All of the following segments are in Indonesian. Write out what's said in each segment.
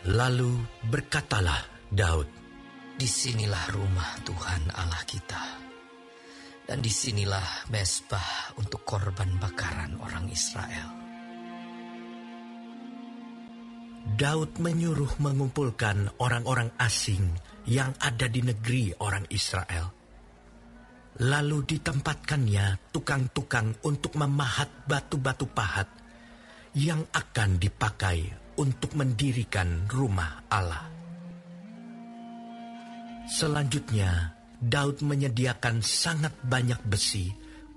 Lalu berkatalah Daud, "Disinilah rumah Tuhan Allah kita, dan disinilah mezbah untuk korban bakaran orang Israel." Daud menyuruh mengumpulkan orang-orang asing yang ada di negeri orang Israel. Lalu ditempatkannya tukang-tukang untuk memahat batu-batu pahat yang akan dipakai untuk mendirikan rumah Allah. Selanjutnya, Daud menyediakan sangat banyak besi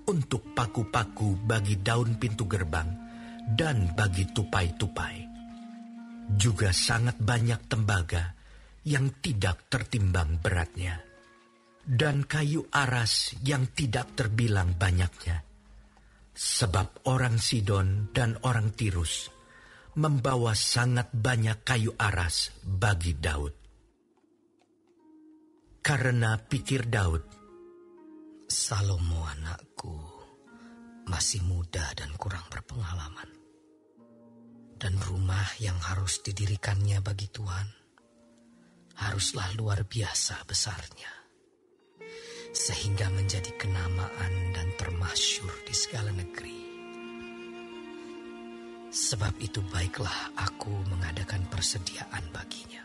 untuk paku-paku bagi daun pintu gerbang dan bagi tupai-tupai. Juga sangat banyak tembaga yang tidak tertimbang beratnya, dan kayu aras yang tidak terbilang banyaknya. Sebab orang Sidon dan orang Tirus membawa sangat banyak kayu aras bagi Daud. Karena pikir Daud, "Salomo anakku masih muda dan kurang berpengalaman. Dan rumah yang harus didirikannya bagi Tuhan haruslah luar biasa besarnya, sehingga menjadi kenamaan dan termasyhur di segala negeri. Sebab itu baiklah aku mengadakan persediaan baginya."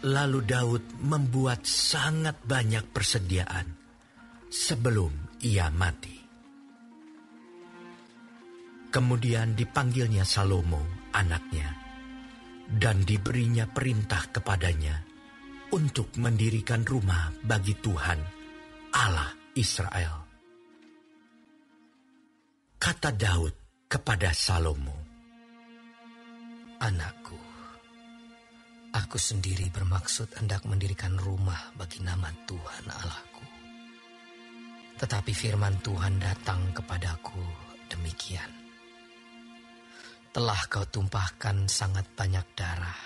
Lalu Daud membuat sangat banyak persediaan sebelum ia mati. Kemudian dipanggilnya Salomo, anaknya, dan diberinya perintah kepadanya untuk mendirikan rumah bagi Tuhan, Allah Israel. Kata Daud kepada Salomo, "Anakku, aku sendiri bermaksud hendak mendirikan rumah bagi nama Tuhan Allahku. Tetapi firman Tuhan datang kepadaku demikian: Telah kau tumpahkan sangat banyak darah,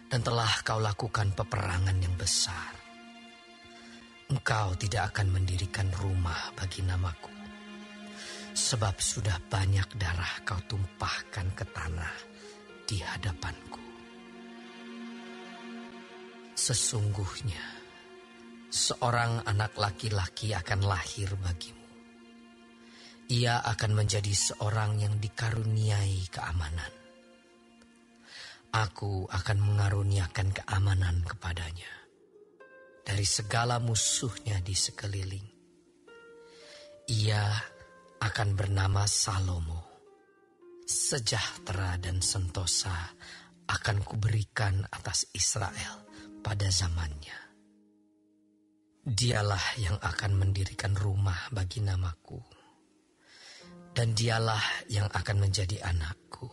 dan telah kau lakukan peperangan yang besar. Engkau tidak akan mendirikan rumah bagi namaku, sebab sudah banyak darah kau tumpahkan ke tanah di hadapanku. Sesungguhnya seorang anak laki-laki akan lahir bagimu. Ia akan menjadi seorang yang dikaruniai keamanan. Aku akan mengaruniakan keamanan kepadanya dari segala musuhnya di sekeliling. Ia akan bernama Salomo. Sejahtera dan sentosa akan kuberikan atas Israel pada zamannya. Dialah yang akan mendirikan rumah bagi namaku, dan dialah yang akan menjadi anakku,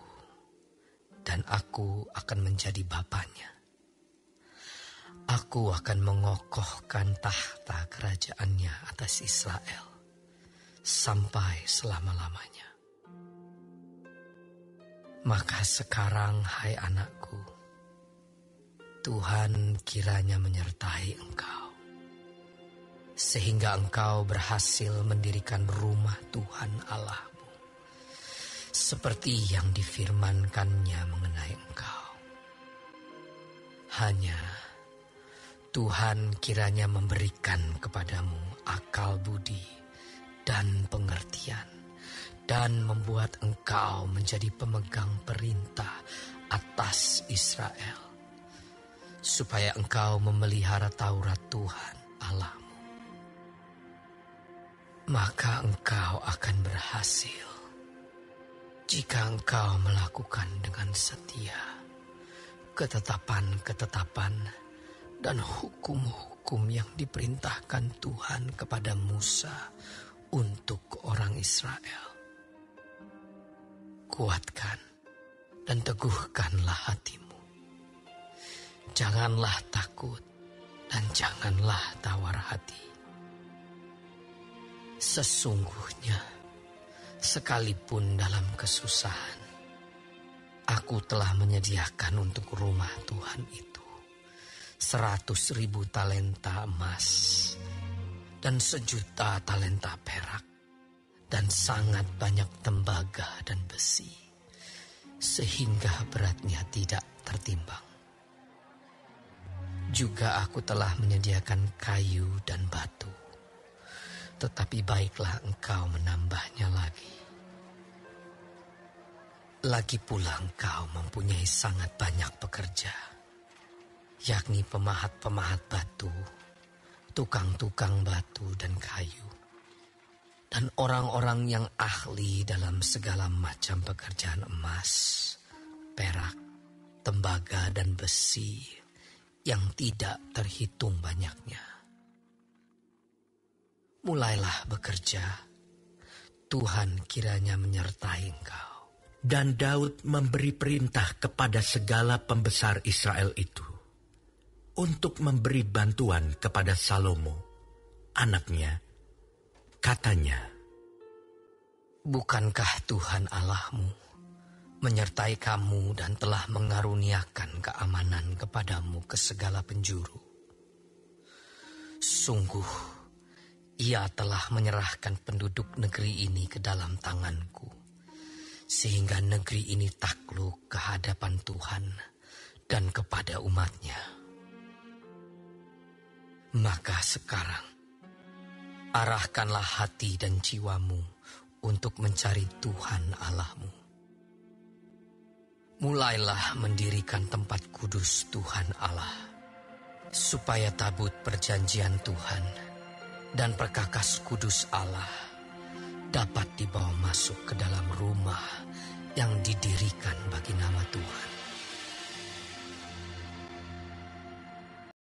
dan aku akan menjadi bapanya. Aku akan mengokohkan tahta kerajaannya atas Israel sampai selama-lamanya. Maka sekarang, hai anakku, Tuhan kiranya menyertai engkau, sehingga engkau berhasil mendirikan rumah Tuhan Allahmu, seperti yang difirmankannya mengenai engkau. Hanya Tuhan kiranya memberikan kepadamu akal budi dan pengertian, dan membuat engkau menjadi pemegang perintah atas Israel, supaya engkau memelihara Taurat Tuhan Allahmu. Maka engkau akan berhasil jika engkau melakukan dengan setia ketetapan-ketetapan dan hukum-hukum yang diperintahkan Tuhan kepada Musa untuk orang Israel. Kuatkan dan teguhkanlah hatimu. Janganlah takut dan janganlah tawar hati. Sesungguhnya, sekalipun dalam kesusahan, aku telah menyediakan untuk rumah Tuhan itu 100.000 talenta emas dan 1.000.000 talenta perak dan sangat banyak tembaga dan besi, sehingga beratnya tidak tertimbang. Juga aku telah menyediakan kayu dan batu, tetapi baiklah engkau menambahnya lagi. Lagi pula engkau mempunyai sangat banyak pekerja, yakni pemahat-pemahat batu, tukang-tukang batu dan kayu, dan orang-orang yang ahli dalam segala macam pekerjaan emas, perak, tembaga, dan besi, yang tidak terhitung banyaknya. Mulailah bekerja, Tuhan kiranya menyertai engkau. Dan Daud memberi perintah kepada segala pembesar Israel itu untuk memberi bantuan kepada Salomo, anaknya. Katanya, bukankah Tuhan Allahmu menyertai kamu dan telah mengaruniakan keamanan kepadamu ke segala penjuru? Sungguh, Ia telah menyerahkan penduduk negeri ini ke dalam tanganku, sehingga negeri ini takluk ke hadapan Tuhan dan kepada umat-Nya. Maka sekarang, arahkanlah hati dan jiwamu untuk mencari Tuhan Allahmu. Mulailah mendirikan tempat kudus Tuhan Allah, supaya tabut perjanjian Tuhan dan perkakas kudus Allah dapat dibawa masuk ke dalam rumah yang didirikan bagi nama Tuhan.